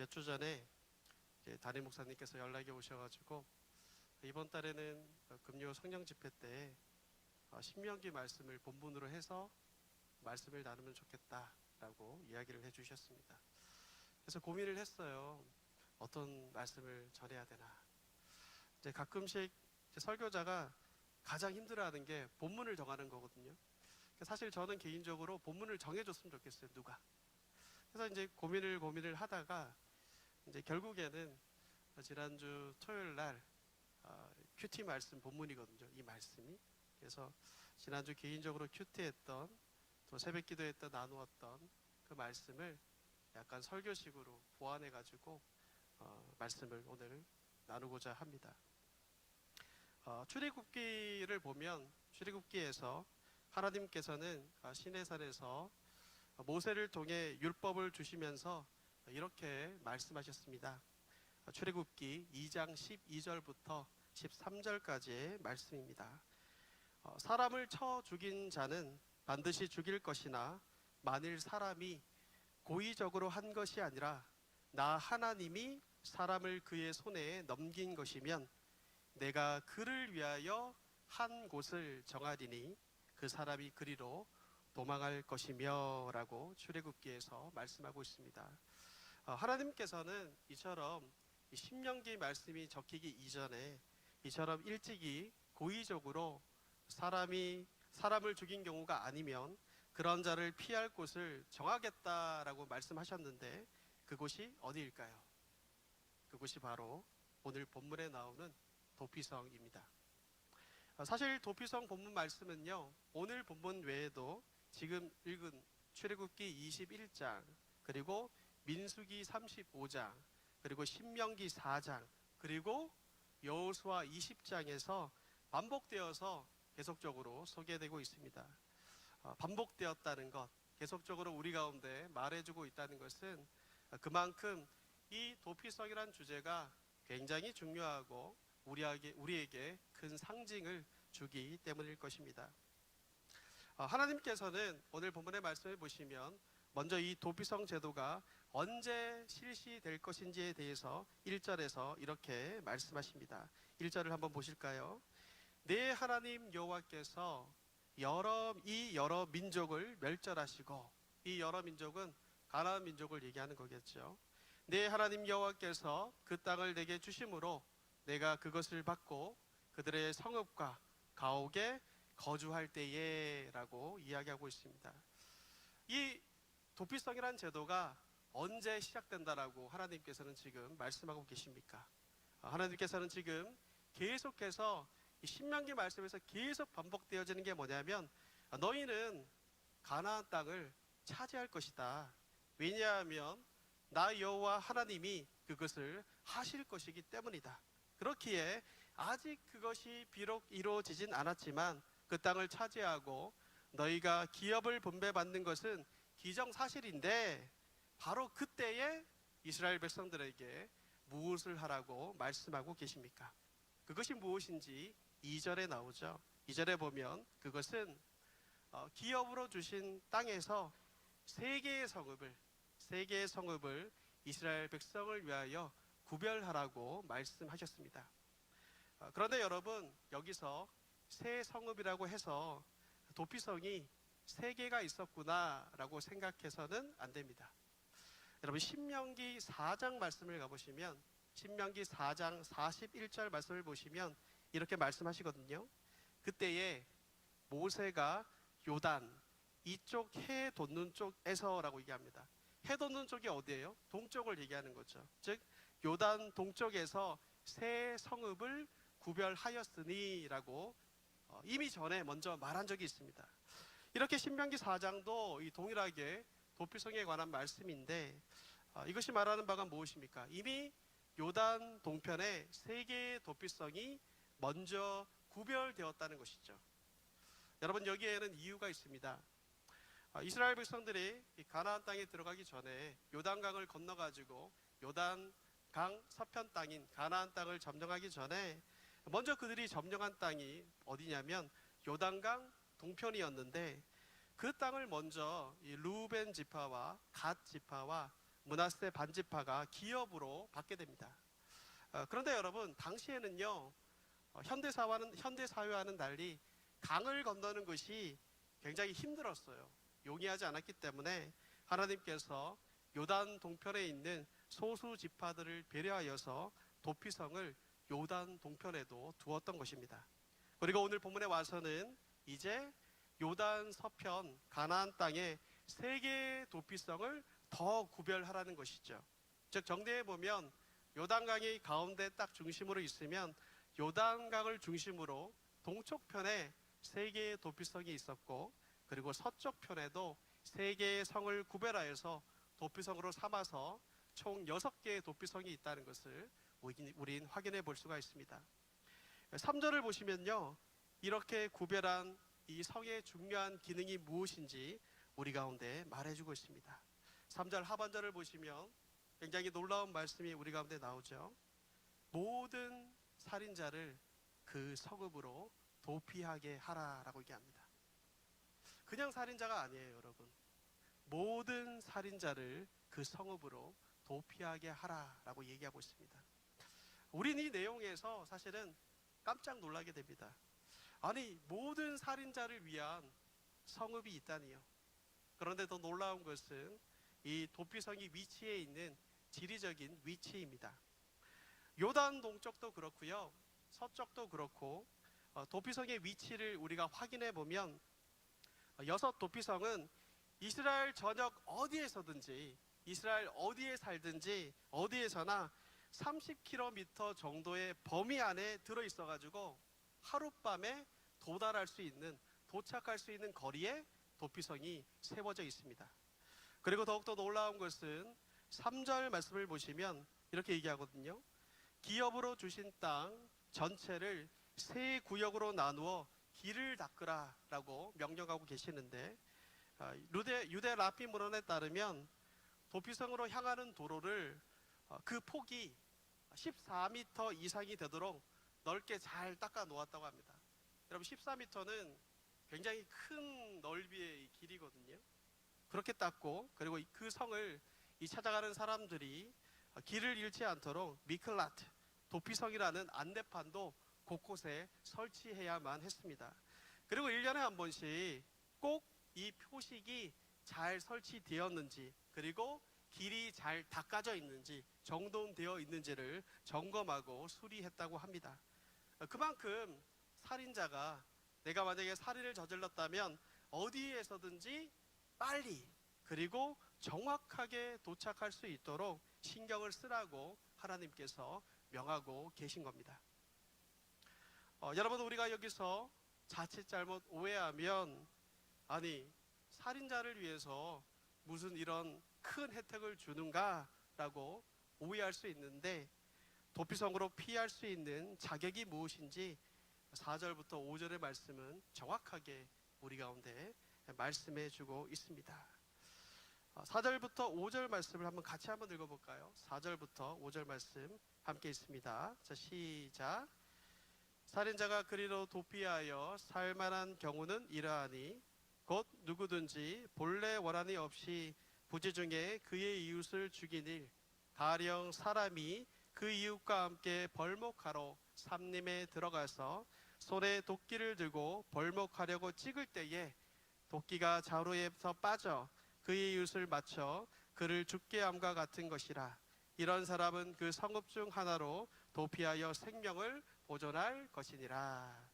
몇 주 전에 담임 목사님께서 연락이 오셔가지고 이번 달에는 금요 성령 집회 때 신명기 말씀을 본문으로 해서 말씀을 나누면 좋겠다라고 이야기를 해주셨습니다. 그래서 고민을 했어요. 어떤 말씀을 전해야 되나. 이제 가끔씩 설교자가 가장 힘들어하는 게 본문을 정하는 거거든요. 사실 저는 개인적으로 본문을 정해줬으면 좋겠어요. 누가. 그래서 이제 고민을 하다가 이제 결국에는 지난주 토요일 날 큐티 말씀 본문이거든요. 이 말씀이. 그래서 지난주 개인적으로 큐티했던 또 새벽 기도에 때 나누었던 그 말씀을 약간 설교식으로 보완해 가지고 말씀을 오늘 나누고자 합니다. 출애굽기를 보면 출애굽기에서 하나님께서는 시내산에서 모세를 통해 율법을 주시면서 이렇게 말씀하셨습니다. 출애굽기 2장 12절부터 13절까지의 말씀입니다. 사람을 쳐 죽인 자는 반드시 죽일 것이나 만일 사람이 고의적으로 한 것이 아니라 나 하나님이 사람을 그의 손에 넘긴 것이면 내가 그를 위하여 한 곳을 정하리니 그 사람이 그리로 도망할 것이며 라고 출애굽기에서 말씀하고 있습니다. 하나님께서는 이처럼 신명기 말씀이 적히기 이전에 이처럼 일찍이 고의적으로 사람을 죽인 경우가 아니면 그런 자를 피할 곳을 정하겠다라고 말씀하셨는데 그곳이 어디일까요? 그곳이 바로 오늘 본문에 나오는 도피성입니다. 사실 도피성 본문 말씀은요, 오늘 본문 외에도 지금 읽은 출애굽기 21장 그리고 민수기 35장 그리고 신명기 4장 그리고 여호수아 20장에서 반복되어서 계속적으로 소개되고 있습니다. 반복되었다는 것, 계속적으로 우리 가운데 말해주고 있다는 것은 그만큼 이 도피성이란 주제가 굉장히 중요하고 우리에게 큰 상징을 주기 때문일 것입니다. 하나님께서는 오늘 본문의 말씀을 보시면 먼저 이 도피성 제도가 언제 실시될 것인지에 대해서 1절에서 이렇게 말씀하십니다. 1절을 한번 보실까요? 내 하나님 여호와께서 이 여러 민족을 멸절하시고, 이 여러 민족은 가나안 민족을 얘기하는 거겠죠. 내 하나님 여호와께서 그 땅을 내게 주심으로 내가 그것을 받고 그들의 성읍과 가옥에 거주할 때에 라고 이야기하고 있습니다. 이 도피성이란 제도가 언제 시작된다라고 하나님께서는 지금 말씀하고 계십니까? 하나님께서는 지금 계속해서 이 신명기 말씀에서 계속 반복되어지는 게 뭐냐면 너희는 가나안 땅을 차지할 것이다. 왜냐하면 나 여호와 하나님이 그것을 하실 것이기 때문이다. 그렇기에 아직 그것이 비록 이루어지진 않았지만 그 땅을 차지하고 너희가 기업을 분배받는 것은 기정사실인데 바로 그때에 이스라엘 백성들에게 무엇을 하라고 말씀하고 계십니까? 그것이 무엇인지 2절에 나오죠. 2절에 보면 그것은 기업으로 주신 땅에서 세 개의 성읍을 이스라엘 백성을 위하여 구별하라고 말씀하셨습니다. 그런데 여러분, 여기서 새 성읍이라고 해서 도피성이 세 개가 있었구나라고 생각해서는 안 됩니다. 여러분, 신명기 4장 말씀을 가보시면 신명기 4장 41절 말씀을 보시면 이렇게 말씀하시거든요. 그때에 모세가 요단 이쪽 해 돋는 쪽에서라고 얘기합니다. 해 돋는 쪽이 어디예요? 동쪽을 얘기하는 거죠. 즉 요단 동쪽에서 새 성읍을 구별하였으니 라고 이미 전에 먼저 말한 적이 있습니다. 이렇게 신명기 4장도 동일하게 도피성에 관한 말씀인데 이것이 말하는 바가 무엇입니까? 이미 요단 동편에 세 개의 도피성이 먼저 구별되었다는 것이죠. 여러분, 여기에는 이유가 있습니다. 이스라엘 백성들이 가나안 땅에 들어가기 전에 요단강을 건너가지고 요단강 서편 땅인 가나안 땅을 점령하기 전에 먼저 그들이 점령한 땅이 어디냐면 요단강 동편이었는데 그 땅을 먼저 이 루벤 지파와 갓 지파와 므낫세 반지파가 기업으로 받게 됩니다. 그런데 여러분, 당시에는요, 현대사회와는 달리 강을 건너는 것이 굉장히 힘들었어요. 용이하지 않았기 때문에 하나님께서 요단 동편에 있는 소수 지파들을 배려하여서 도피성을 요단 동편에도 두었던 것입니다. 그리고 오늘 본문에 와서는 이제 요단 서편 가나안 땅에 세 개의 도피성을 더 구별하라는 것이죠. 즉 정리해 보면 요단강이 가운데 딱 중심으로 있으면 요단강을 중심으로 동쪽편에 세 개의 도피성이 있었고, 그리고 서쪽 편에도 세 개의 성을 구별하여서 도피성으로 삼아서 총 6개의 도피성이 있다는 것을 우린 확인해 볼 수가 있습니다. 3절을 보시면요, 이렇게 구별한 이 성의 중요한 기능이 무엇인지 우리 가운데 말해주고 있습니다. 3절 하반절을 보시면 굉장히 놀라운 말씀이 우리 가운데 나오죠. 모든 살인자를 그 성읍으로 도피하게 하라라고 얘기합니다. 그냥 살인자가 아니에요, 여러분. 모든 살인자를 그 성읍으로 도피하게 하라라고 얘기하고 있습니다. 우린 이 내용에서 사실은 깜짝 놀라게 됩니다. 아니, 모든 살인자를 위한 성읍이 있다니요. 그런데 더 놀라운 것은 이 도피성이 위치해 있는 지리적인 위치입니다. 요단 동쪽도 그렇고요, 서쪽도 그렇고, 도피성의 위치를 우리가 확인해 보면 6 도피성은 이스라엘 전역 어디에서든지, 이스라엘 어디에 살든지 어디에서나 30km 정도의 범위 안에 들어있어 가지고 하룻밤에 도착할 수 있는 거리에 도피성이 세워져 있습니다. 그리고 더욱더 놀라운 것은 3절 말씀을 보시면 이렇게 얘기하거든요. 기업으로 주신 땅 전체를 세 구역으로 나누어 길을 닦으라 라고 명령하고 계시는데, 유대 라피 문헌에 따르면 도피성으로 향하는 도로를 그 폭이 14m 이상이 되도록 넓게 잘 닦아 놓았다고 합니다. 여러분, 14m는 굉장히 큰 넓이의 길이거든요. 그렇게 닦고, 그리고 그 성을 찾아가는 사람들이 길을 잃지 않도록 미클라트, 도피성이라는 안내판도 곳곳에 설치해야만 했습니다. 그리고 1년에 한 번씩 꼭 이 표식이 잘 설치되었는지, 그리고 길이 잘 닦아져 있는지, 정돈되어 있는지를 점검하고 수리했다고 합니다. 그만큼 살인자가, 내가 만약에 살인을 저질렀다면 어디에서든지 빨리 그리고 정확하게 도착할 수 있도록 신경을 쓰라고 하나님께서 명하고 계신 겁니다. 여러분, 우리가 여기서 자칫 잘못 오해하면, 아니, 살인자를 위해서 무슨 이런 큰 혜택을 주는가 라고 오해할 수 있는데, 도피성으로 피할 수 있는 자격이 무엇인지 4절부터 5절의 말씀은 정확하게 우리 가운데 말씀해 주고 있습니다. 4절부터 5절 말씀을 같이 한번 읽어볼까요? 4절부터 5절 말씀 함께 있습니다. 자, 시작. 살인자가 그리로 도피하여 살만한 경우는 이러하니, 곧 누구든지 본래 원한이 없이 부지 중에 그의 이웃을 죽인 일, 가령 사람이 그 이웃과 함께 벌목하러 삼림에 들어가서 손에 도끼를 들고 벌목하려고 찍을 때에 도끼가 자루에서 빠져 그의 이웃을 맞춰 그를 죽게 함과 같은 것이라. 이런 사람은 그 성읍 중 하나로 도피하여 생명을 보존할 것이니라.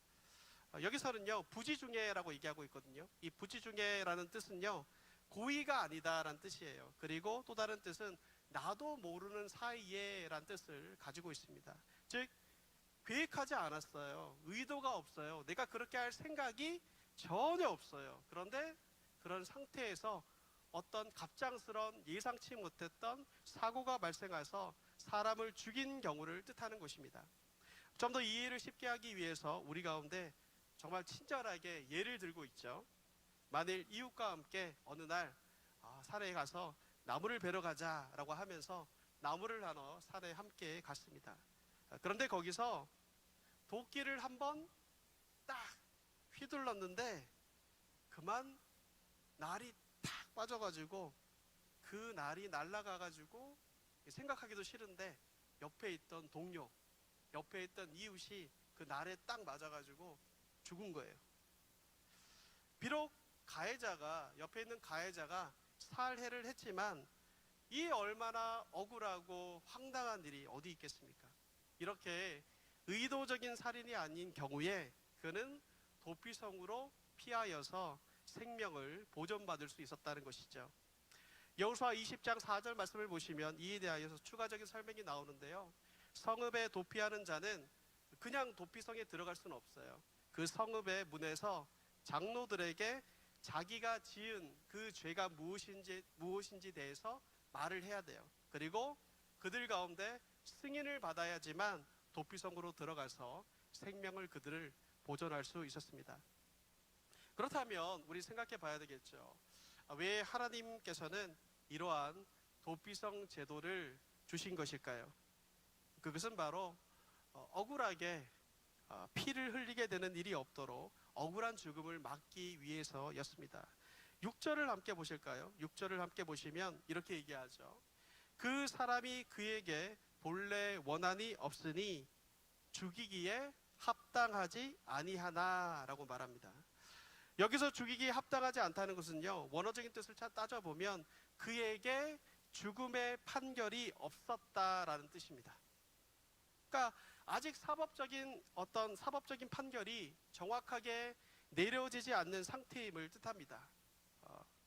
여기서는요, 부지중해라고 얘기하고 있거든요. 이 부지중해라는 뜻은요, 고의가 아니다라는 뜻이에요. 그리고 또 다른 뜻은 나도 모르는 사이에 라는 뜻을 가지고 있습니다. 즉, 계획하지 않았어요. 의도가 없어요. 내가 그렇게 할 생각이 전혀 없어요. 그런데 그런 상태에서 어떤 갑작스러운 예상치 못했던 사고가 발생해서 사람을 죽인 경우를 뜻하는 것입니다. 좀 더 이해를 쉽게 하기 위해서 우리 가운데 정말 친절하게 예를 들고 있죠. 만일 이웃과 함께 어느 날 산에 가서 나무를 베러 가자라고 하면서 나무를 나눠 산에 함께 갔습니다. 그런데 거기서 도끼를 한번 딱 휘둘렀는데 그만 날이 탁 빠져가지고 그 날이 날아가가지고 생각하기도 싫은데 옆에 있던 동료, 옆에 있던 이웃이 그 날에 딱 맞아가지고 죽은 거예요. 비록 가해자가, 옆에 있는 가해자가 살해를 했지만 이 얼마나 억울하고 황당한 일이 어디 있겠습니까? 이렇게 의도적인 살인이 아닌 경우에 그는 도피성으로 피하여서 생명을 보존받을 수 있었다는 것이죠. 여호수아 20장 4절 말씀을 보시면 이에 대하여서 추가적인 설명이 나오는데요. 성읍에 도피하는 자는 그냥 도피성에 들어갈 수는 없어요. 그 성읍의 문에서 장로들에게 자기가 지은 그 죄가 무엇인지 대해서 말을 해야 돼요. 그리고 그들 가운데 승인을 받아야지만 도피성으로 들어가서 생명을 그들을 보존할 수 있었습니다. 그렇다면 우리 생각해 봐야 되겠죠. 왜 하나님께서는 이러한 도피성 제도를 주신 것일까요? 그것은 바로 억울하게 피를 흘리게 되는 일이 없도록 억울한 죽음을 막기 위해서였습니다. 6절을 함께 보실까요? 6절을 함께 보시면 이렇게 얘기하죠. 그 사람이 그에게 본래 원한이 없으니 죽이기에 합당하지 아니하나라고 말합니다. 여기서 죽이기에 합당하지 않다는 것은요, 원어적인 뜻을 따져보면 그에게 죽음의 판결이 없었다라는 뜻입니다. 그러니까 아직 사법적인 판결이 정확하게 내려지지 않는 상태임을 뜻합니다.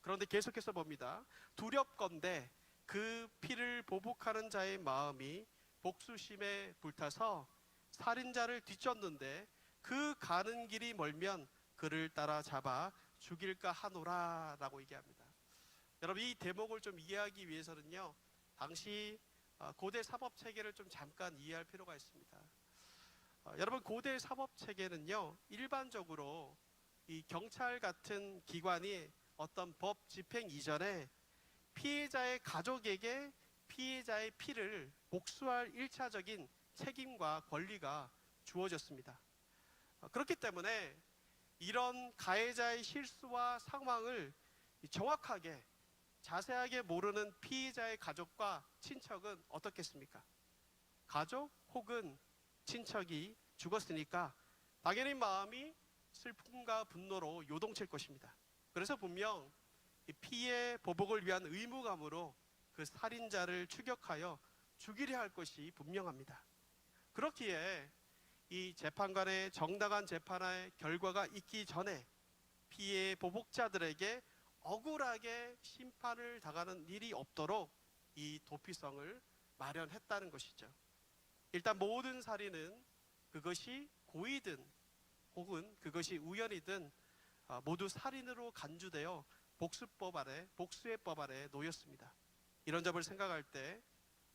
그런데 계속해서 봅니다. 두렵건대 그 피를 보복하는 자의 마음이 복수심에 불타서 살인자를 뒤쫓는데 그 가는 길이 멀면 그를 따라 잡아 죽일까 하노라 라고 얘기합니다. 여러분, 이 대목을 좀 이해하기 위해서는요, 당시 고대 사법체계를 좀 잠깐 이해할 필요가 있습니다. 여러분, 고대 사법체계는요, 일반적으로 이 경찰 같은 기관이 어떤 법 집행 이전에 피해자의 가족에게 피해자의 피를 복수할 1차적인 책임과 권리가 주어졌습니다. 그렇기 때문에 이런 가해자의 실수와 상황을 정확하게 자세하게 모르는 피해자의 가족과 친척은 어떻겠습니까? 가족 혹은 친척이 죽었으니까 당연히 마음이 슬픔과 분노로 요동칠 것입니다. 그래서 분명 피해 보복을 위한 의무감으로 그 살인자를 추격하여 죽이려 할 것이 분명합니다. 그렇기에 이 재판관의 정당한 재판의 결과가 있기 전에 피해 보복자들에게 억울하게 심판을 당하는 일이 없도록 이 도피성을 마련했다는 것이죠. 일단 모든 살인은 그것이 고의든 혹은 그것이 우연이든 모두 살인으로 간주되어 복수의 법 아래 놓였습니다. 이런 점을 생각할 때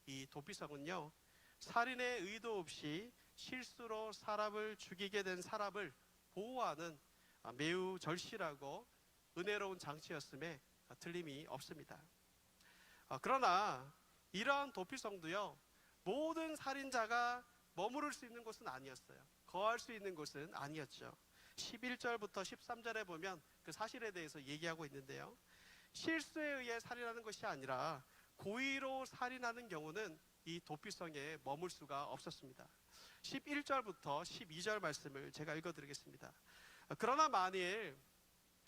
이 도피성은요, 살인의 의도 없이 실수로 사람을 죽이게 된 사람을 보호하는 매우 절실하고 은혜로운 장치였음에 틀림이 없습니다. 그러나 이러한 도피성도요, 모든 살인자가 머무를 수 있는 곳은 아니었어요. 거할 수 있는 곳은 아니었죠. 11절부터 13절에 보면 그 사실에 대해서 얘기하고 있는데요, 실수에 의해 살인하는 것이 아니라 고의로 살인하는 경우는 이 도피성에 머물 수가 없었습니다. 11절부터 12절 말씀을 제가 읽어드리겠습니다. 그러나 만일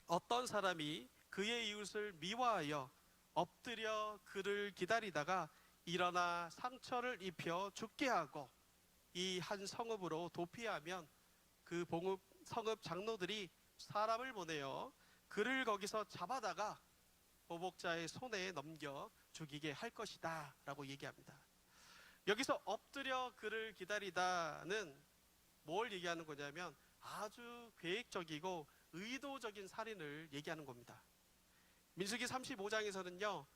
어떤 사람이 그의 이웃을 미워하여 엎드려 그를 기다리다가 일어나 상처를 입혀 죽게 하고 이 한 성읍으로 도피하면 그 성읍 장로들이 사람을 보내어 그를 거기서 잡아다가 보복자의 손에 넘겨 죽이게 할 것이다 라고 얘기합니다. 여기서 엎드려 그를 기다리다는 뭘 얘기하는 거냐면 아주 계획적이고 의도적인 살인을 얘기하는 겁니다. 민수기 35장에서는요,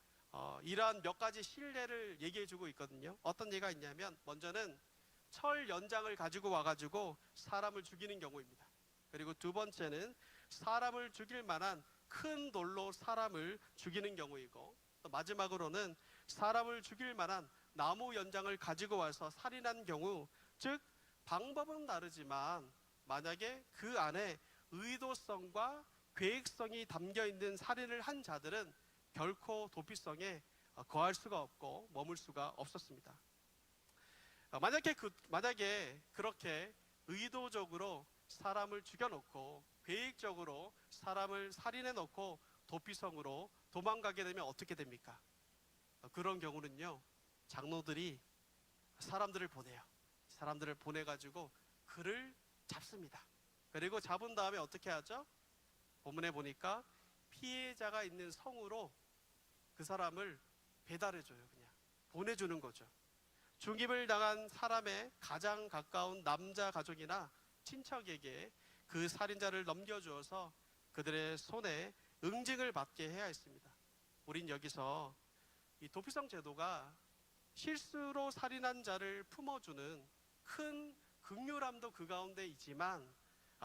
이러한 몇 가지 신뢰를 얘기해 주고 있거든요. 어떤 예가 있냐면 먼저는 철 연장을 가지고 와가지고 사람을 죽이는 경우입니다. 그리고 두 번째는 사람을 죽일 만한 큰 돌로 사람을 죽이는 경우이고, 또 마지막으로는 사람을 죽일 만한 나무 연장을 가지고 와서 살인한 경우, 즉 방법은 다르지만 만약에 그 안에 의도성과 계획성이 담겨 있는 살인을 한 자들은 결코 도피성에 거할 수가 없고 머물 수가 없었습니다. 만약에 그렇게 의도적으로 사람을 죽여놓고 계획적으로 사람을 살인해 놓고 도피성으로 도망가게 되면 어떻게 됩니까? 그런 경우는요, 장로들이 사람들을 보내요. 사람들을 보내가지고 그를 잡습니다. 그리고 잡은 다음에 어떻게 하죠? 본문에 보니까 피해자가 있는 성으로 그 사람을 배달해줘요. 그냥 보내주는 거죠. 죽임을 당한 사람의 가장 가까운 남자 가족이나 친척에게 그 살인자를 넘겨주어서 그들의 손에 응징을 받게 해야 했습니다. 우린 여기서 이 도피성 제도가 실수로 살인한 자를 품어주는 큰 긍휼함도 그 가운데 있지만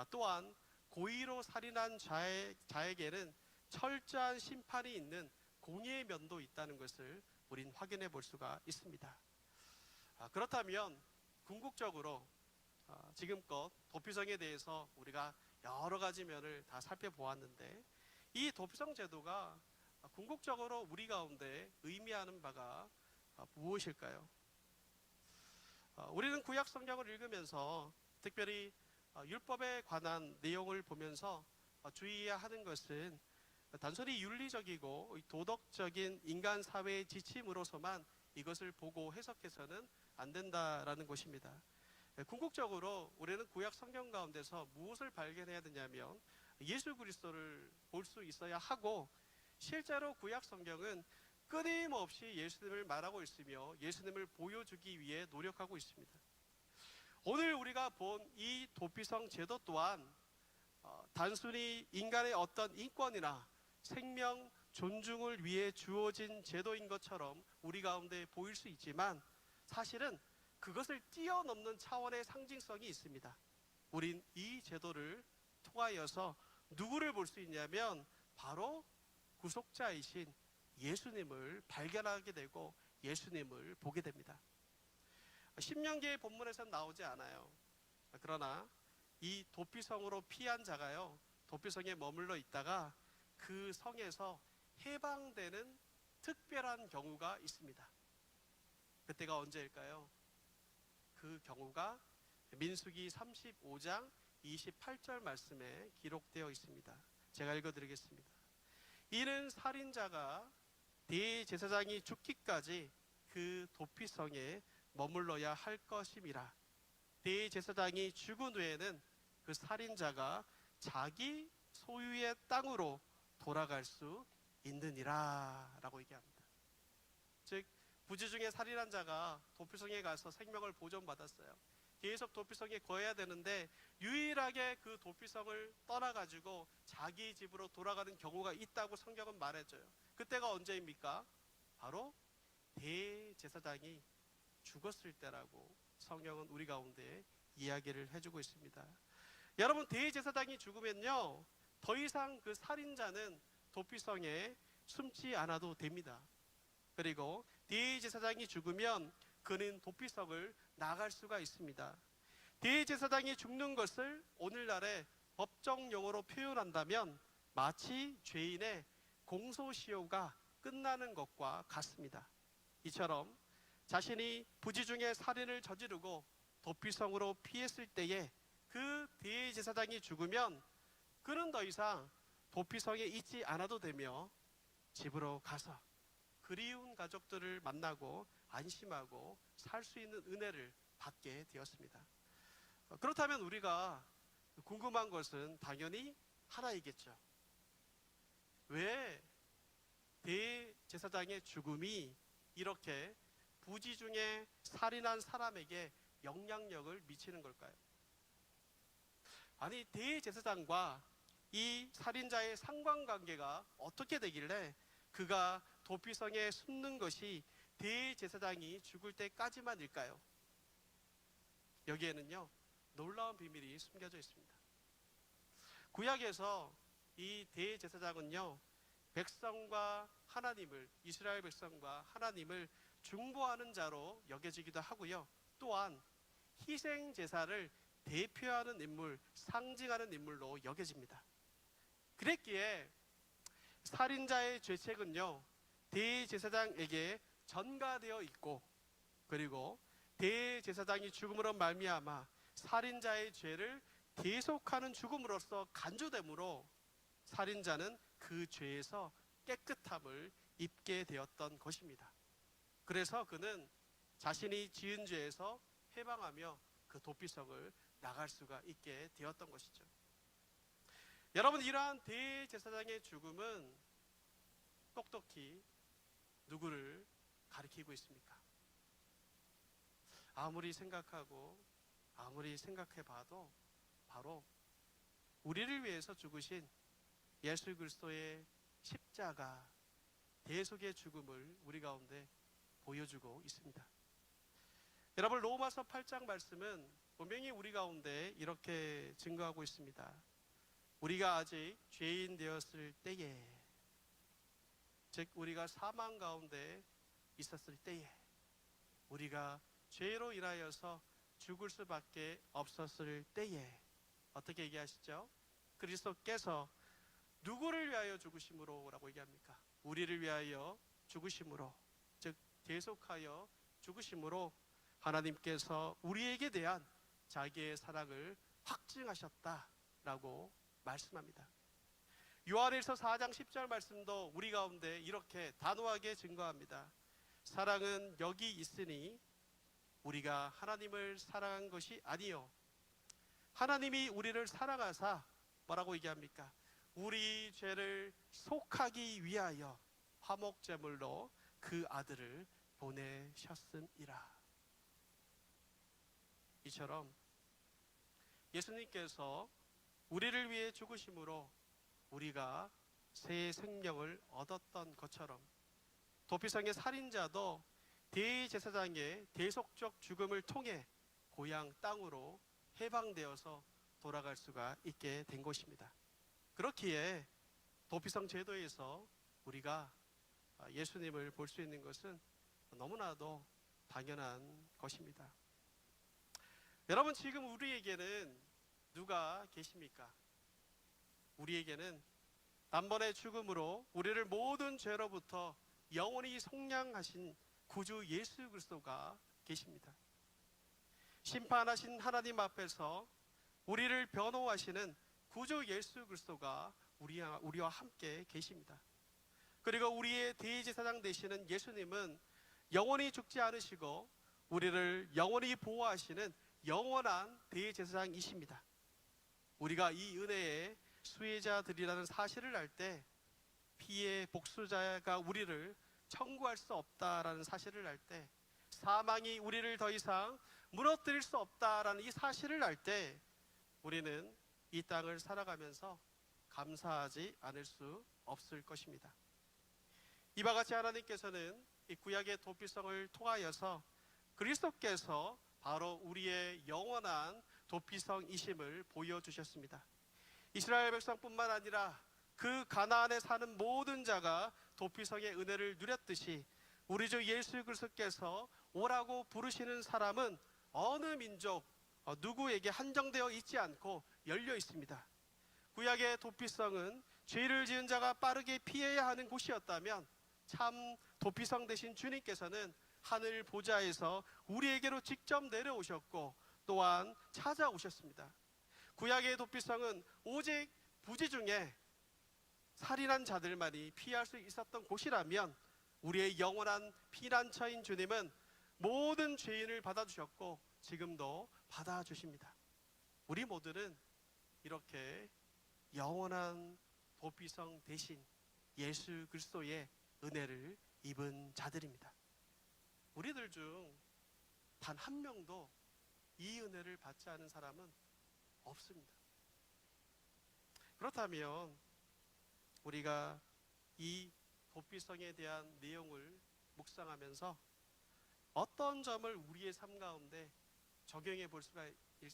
또한 고의로 살인한 자에게는 철저한 심판이 있는 공의의 면도 있다는 것을 우린 확인해 볼 수가 있습니다. 그렇다면 궁극적으로 지금껏 도피성에 대해서 우리가 여러 가지 면을 다 살펴보았는데 이 도피성 제도가 궁극적으로 우리 가운데 의미하는 바가 무엇일까요? 우리는 구약 성경을 읽으면서 특별히 율법에 관한 내용을 보면서 주의해야 하는 것은 단순히 윤리적이고 도덕적인 인간 사회의 지침으로서만 이것을 보고 해석해서는 안 된다라는 것입니다. 궁극적으로 우리는 구약 성경 가운데서 무엇을 발견해야 되냐면 예수 그리스도를 볼 수 있어야 하고, 실제로 구약 성경은 끊임없이 예수님을 말하고 있으며 예수님을 보여주기 위해 노력하고 있습니다. 오늘 우리가 본 이 도피성 제도 또한 단순히 인간의 어떤 인권이나 생명 존중을 위해 주어진 제도인 것처럼 우리 가운데 보일 수 있지만 사실은 그것을 뛰어넘는 차원의 상징성이 있습니다. 우린 이 제도를 통하여서 누구를 볼 수 있냐면 바로 구속자이신 예수님을 발견하게 되고 예수님을 보게 됩니다. 신명기의 본문에서는 나오지 않아요. 그러나 이 도피성으로 피한 자가요, 도피성에 머물러 있다가 그 성에서 해방되는 특별한 경우가 있습니다. 그때가 언제일까요? 그 경우가 민수기 35장 28절 말씀에 기록되어 있습니다. 제가 읽어드리겠습니다. 이는 살인자가 대제사장이 죽기까지 그 도피성에 머물러야 할 것임이라. 대제사장이 죽은 후에는 그 살인자가 자기 소유의 땅으로 돌아갈 수 있느니라 라고 얘기합니다. 즉 부지 중에 살인한 자가 도피성에 가서 생명을 보존받았어요. 계속 도피성에 거해야 되는데 유일하게 그 도피성을 떠나가지고 자기 집으로 돌아가는 경우가 있다고 성경은 말해줘요. 그때가 언제입니까? 바로 대제사장이 죽었을 때라고 성경은 우리 가운데 이야기를 해주고 있습니다. 여러분, 대제사장이 죽으면요 더 이상 그 살인자는 도피성에 숨지 않아도 됩니다. 그리고 대제사장이 죽으면 그는 도피성을 나갈 수가 있습니다. 대제사장이 죽는 것을 오늘날의 법정 용어로 표현한다면 마치 죄인의 공소시효가 끝나는 것과 같습니다. 이처럼 자신이 부지 중에 살인을 저지르고 도피성으로 피했을 때에 그 대제사장이 죽으면 그는 더 이상 도피성에 있지 않아도 되며 집으로 가서 그리운 가족들을 만나고 안심하고 살 수 있는 은혜를 받게 되었습니다. 그렇다면 우리가 궁금한 것은 당연히 하나이겠죠. 왜 대제사장의 죽음이 이렇게 부지 중에 살인한 사람에게 영향력을 미치는 걸까요? 아니, 대제사장과 이 살인자의 상관관계가 어떻게 되길래 그가 도피성에 숨는 것이 대제사장이 죽을 때까지만일까요? 여기에는요 놀라운 비밀이 숨겨져 있습니다. 구약에서 이 대제사장은요 백성과 하나님을, 이스라엘 백성과 하나님을 중보하는 자로 여겨지기도 하고요, 또한 희생 제사를 대표하는 인물, 상징하는 인물로 여겨집니다. 그랬기에 살인자의 죄책은요, 대제사장에게 전가되어 있고, 그리고 대제사장이 죽음으로 말미암아 살인자의 죄를 대속하는 죽음으로써 간주되므로 살인자는 그 죄에서 깨끗함을 입게 되었던 것입니다. 그래서 그는 자신이 지은 죄에서 해방하며 그 도피성을 나갈 수가 있게 되었던 것이죠. 여러분, 이러한 대제사장의 죽음은 똑똑히 누구를 가리키고 있습니까? 아무리 생각하고 아무리 생각해봐도 바로 우리를 위해서 죽으신 예수 그리스도의 십자가 대속의 죽음을 우리 가운데 보여주고 있습니다. 여러분, 로마서 8장 말씀은 분명히 우리 가운데 이렇게 증거하고 있습니다. 우리가 아직 죄인 되었을 때에, 즉 우리가 사망 가운데 있었을 때에, 우리가 죄로 인하여서 죽을 수밖에 없었을 때에 어떻게 얘기하시죠? 그리스도께서 누구를 위하여 죽으심으로 라고 얘기합니까? 우리를 위하여 죽으심으로, 즉 대속하여 죽으심으로 하나님께서 우리에게 대한 자기의 사랑을 확증하셨다라고 말씀합니다. 요한일서 4장 10절 말씀도 우리 가운데 이렇게 단호하게 증거합니다. 사랑은 여기 있으니 우리가 하나님을 사랑한 것이 아니요 하나님이 우리를 사랑하사 뭐라고 얘기합니까? 우리 죄를 속하기 위하여 화목제물로 그 아들을 보내셨음이라. 이처럼 예수님께서 우리를 위해 죽으심으로 우리가 새 생명을 얻었던 것처럼 도피성의 살인자도 대제사장의 대속적 죽음을 통해 고향 땅으로 해방되어서 돌아갈 수가 있게 된 것입니다. 그렇기에 도피성 제도에서 우리가 예수님을 볼 수 있는 것은 너무나도 당연한 것입니다. 여러분, 지금 우리에게는 누가 계십니까? 우리에게는 단번의 죽음으로 우리를 모든 죄로부터 영원히 속량하신 구주 예수 그리스도가 계십니다. 심판하신 하나님 앞에서 우리를 변호하시는 구주 예수 그리스도가 우리와 함께 계십니다. 그리고 우리의 대제사장 되시는 예수님은 영원히 죽지 않으시고 우리를 영원히 보호하시는 영원한 대제사장이십니다. 우리가 이 은혜의 수혜자들이라는 사실을 알 때 피의 복수자가 우리를 청구할 수 없다라는 사실을 알 때, 사망이 우리를 더 이상 무너뜨릴 수 없다라는 이 사실을 알 때 우리는 이 땅을 살아가면서 감사하지 않을 수 없을 것입니다. 이와 같이 하나님께서는 이 구약의 도피성을 통하여서 그리스도께서 바로 우리의 영원한 도피성이심을 보여주셨습니다. 이스라엘 백성뿐만 아니라 그 가나안에 사는 모든 자가 도피성의 은혜를 누렸듯이 우리 주 예수 그리스도께서 오라고 부르시는 사람은 어느 민족, 누구에게 한정되어 있지 않고 열려 있습니다. 구약의 도피성은 죄를 지은 자가 빠르게 피해야 하는 곳이었다면 참 도피성 되신 주님께서는 하늘 보좌에서 우리에게로 직접 내려오셨고 또한 찾아오셨습니다. 구약의 도피성은 오직 부지 중에 살인한 자들만이 피할 수 있었던 곳이라면 우리의 영원한 피난처인 주님은 모든 죄인을 받아주셨고 지금도 받아주십니다. 우리 모두는 이렇게 영원한 도피성 대신 예수 그리스도의 은혜를 입은 자들입니다. 우리들 중 단 한 명도 이 은혜를 받지 않은 사람은 없습니다. 그렇다면 우리가 이 도피성에 대한 내용을 묵상하면서 어떤 점을 우리의 삶 가운데 적용해 볼 수가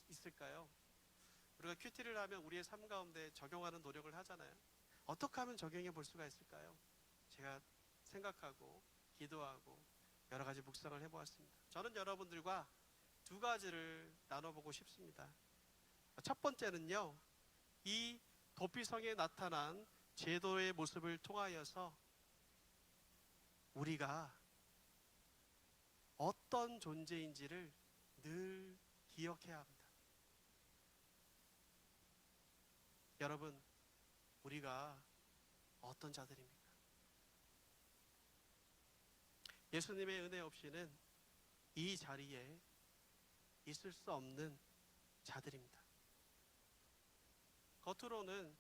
있을까요? 우리가 큐티를 하면 우리의 삶 가운데 적용하는 노력을 하잖아요. 어떻게 하면 적용해 볼 수가 있을까요? 제가 생각하고 기도하고 여러 가지 묵상을 해보았습니다. 저는 여러분들과 두 가지를 나눠보고 싶습니다. 첫 번째는요, 이 도피성에 나타난 제도의 모습을 통하여서 우리가 어떤 존재인지를 늘 기억해야 합니다. 여러분, 우리가 어떤 자들입니까? 예수님의 은혜 없이는 이 자리에 있을 수 없는 자들입니다. 겉으로는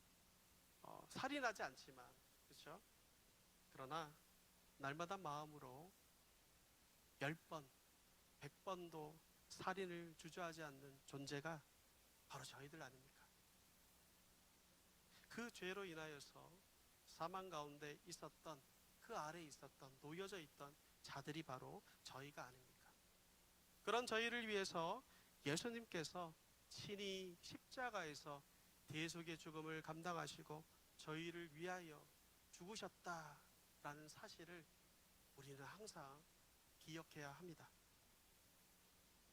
살이 나지 않지만, 그렇죠? 그러나 날마다 마음으로 10번, 100번도 살인을 주저하지 않는 존재가 바로 저희들 아닙니까? 그 죄로 인하여서 사망 가운데 있었던, 그 아래에 있었던, 놓여져 있던 자들이 바로 저희가 아닙니까? 그런 저희를 위해서 예수님께서 친히 십자가에서 대속의 죽음을 감당하시고 저희를 위하여 죽으셨다라는 사실을 우리는 항상 기억해야 합니다.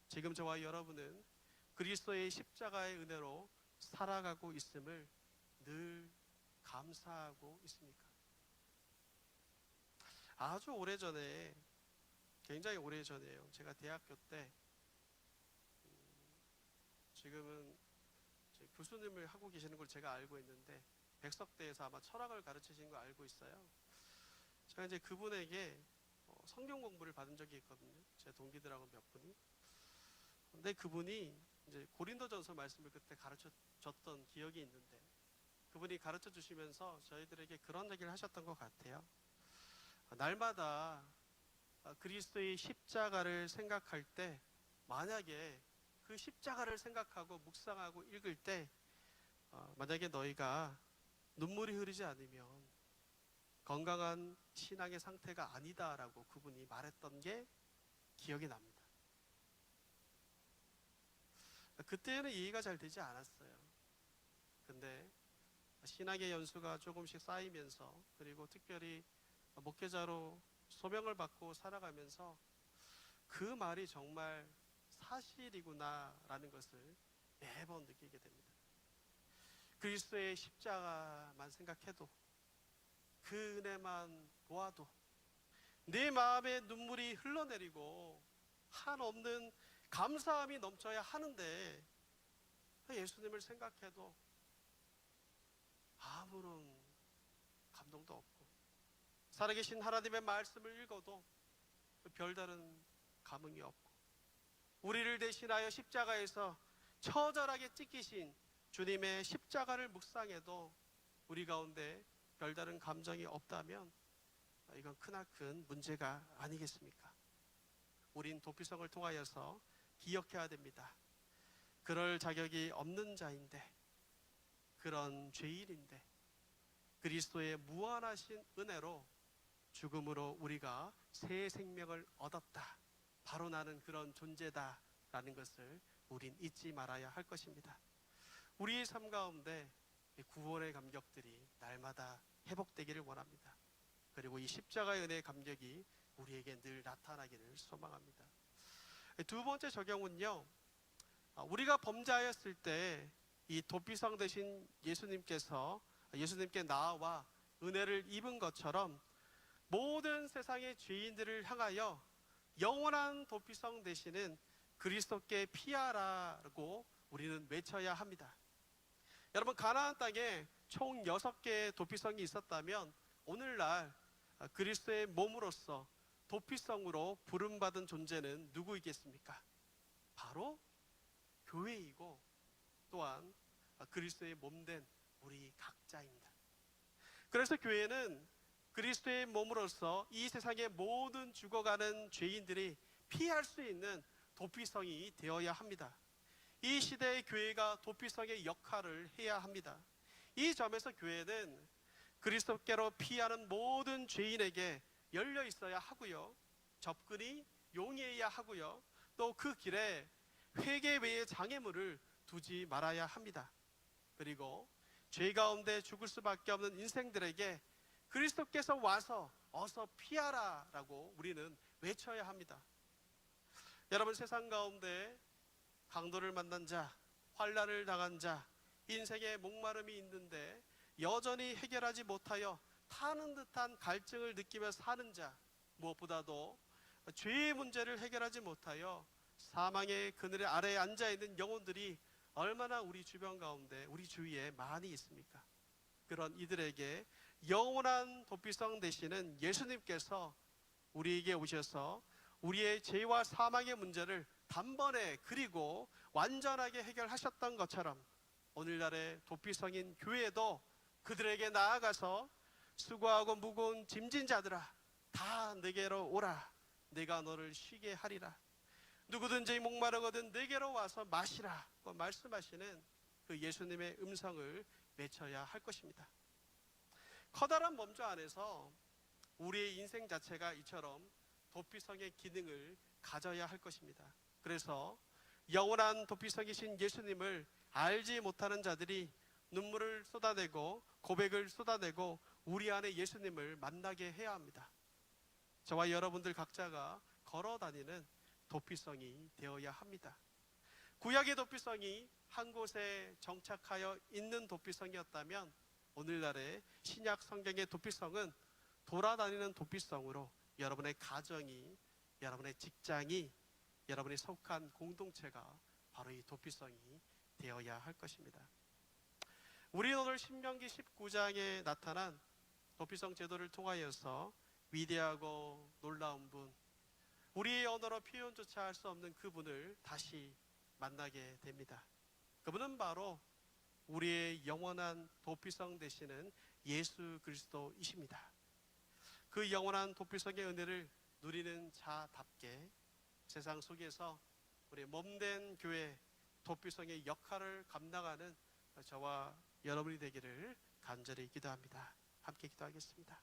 지금 저와 여러분은 그리스도의 십자가의 은혜로 살아가고 있음을 늘 감사하고 있습니까? 아주 오래전에, 굉장히 오래전이에요. 제가 대학교 때, 지금은 교수님을 하고 계시는 걸 제가 알고 있는데 백석대에서 아마 철학을 가르치신 거 알고 있어요. 제가 이제 그분에게 성경 공부를 받은 적이 있거든요. 제 동기들하고 몇 분이. 근데 그분이 이제 고린도전서 말씀을 그때 가르쳐 줬던 기억이 있는데, 그분이 가르쳐 주시면서 저희들에게 그런 얘기를 하셨던 것 같아요. 날마다 그리스도의 십자가를 생각할 때, 만약에 그 십자가를 생각하고 묵상하고 읽을 때 만약에 너희가 눈물이 흐르지 않으면 건강한 신앙의 상태가 아니다라고 그분이 말했던 게 기억이 납니다. 그때는 이해가 잘 되지 않았어요. 근데 신학의 연수가 조금씩 쌓이면서, 그리고 특별히 목회자로 소명을 받고 살아가면서 그 말이 정말 사실이구나라는 것을 매번 느끼게 됩니다. 그리스도의 십자가만 생각해도, 그 은혜만 보아도 내 마음에 눈물이 흘러내리고 한없는 감사함이 넘쳐야 하는데, 예수님을 생각해도 아무런 감동도 없고, 살아계신 하나님의 말씀을 읽어도 별다른 감흥이 없고, 우리를 대신하여 십자가에서 처절하게 찢기신 주님의 십자가를 묵상해도 우리 가운데 별다른 감정이 없다면 이건 크나큰 문제가 아니겠습니까? 우린 도피성을 통하여서 기억해야 됩니다. 그럴 자격이 없는 자인데, 그런 죄인인데 그리스도의 무한하신 은혜로 죽음으로 우리가 새 생명을 얻었다, 바로 나는 그런 존재다 라는 것을 우린 잊지 말아야 할 것입니다. 우리의 삶 가운데 구원의 감격들이 날마다 회복되기를 원합니다. 그리고 이 십자가의 은혜의 감격이 우리에게 늘 나타나기를 소망합니다. 두 번째 적용은요, 우리가 범죄하였을 때 이 도피성 되신 예수님께 나와 은혜를 입은 것처럼 모든 세상의 죄인들을 향하여 영원한 도피성 되시는 그리스도께 피하라고 우리는 외쳐야 합니다. 여러분, 가나안 땅에 총 6개의 도피성이 있었다면 오늘날 그리스도의 몸으로서 도피성으로 부름받은 존재는 누구이겠습니까? 바로 교회이고, 또한 그리스도의 몸된 우리 각자입니다. 그래서 교회는 그리스도의 몸으로서 이 세상의 모든 죽어가는 죄인들이 피할 수 있는 도피성이 되어야 합니다. 이 시대의 교회가 도피성의 역할을 해야 합니다. 이 점에서 교회는 그리스도께로 피하는 모든 죄인에게 열려 있어야 하고요, 접근이 용이해야 하고요, 또 그 길에 회개 외의 장애물을 두지 말아야 합니다. 그리고 죄 가운데 죽을 수밖에 없는 인생들에게 그리스도께서 와서 어서 피하라 라고 우리는 외쳐야 합니다. 여러분, 세상 가운데 강도를 만난 자, 환난을 당한 자, 인생의 목마름이 있는데 여전히 해결하지 못하여 타는 듯한 갈증을 느끼며 사는 자, 무엇보다도 죄의 문제를 해결하지 못하여 사망의 그늘 아래에 앉아있는 영혼들이 얼마나 우리 주변 가운데, 우리 주위에 많이 있습니까? 그런 이들에게 영원한 도피성 되시는 예수님께서 우리에게 오셔서 우리의 죄와 사망의 문제를 단번에 그리고 완전하게 해결하셨던 것처럼 오늘날의 도피성인 교회도 그들에게 나아가서 수고하고 무거운 짐진 자들아, 다 내게로 오라. 내가 너를 쉬게 하리라. 누구든지 목마르거든 내게로 와서 마시라고 말씀하시는 그 예수님의 음성을 외쳐야 할 것입니다. 커다란 범주 안에서 우리의 인생 자체가 이처럼 도피성의 기능을 가져야 할 것입니다. 그래서 영원한 도피성이신 예수님을 알지 못하는 자들이 눈물을 쏟아내고 고백을 쏟아내고 우리 안에 예수님을 만나게 해야 합니다. 저와 여러분들 각자가 걸어다니는 도피성이 되어야 합니다. 구약의 도피성이 한 곳에 정착하여 있는 도피성이었다면 오늘날의 신약 성경의 도피성은 돌아다니는 도피성으로 여러분의 가정이, 여러분의 직장이, 여러분이 속한 공동체가 바로 이 도피성이 되어야 할 것입니다. 우리는 오늘 신명기 19장에 나타난 도피성 제도를 통하여서 위대하고 놀라운 분, 우리의 언어로 표현조차 할 수 없는 그분을 다시 만나게 됩니다. 그분은 바로 우리의 영원한 도피성 되시는 예수 그리스도이십니다. 그 영원한 도피성의 은혜를 누리는 자답게 세상 속에서 우리 몸된 교회 도피성의 역할을 감당하는 저와 여러분이 되기를 간절히 기도합니다. 함께 기도하겠습니다.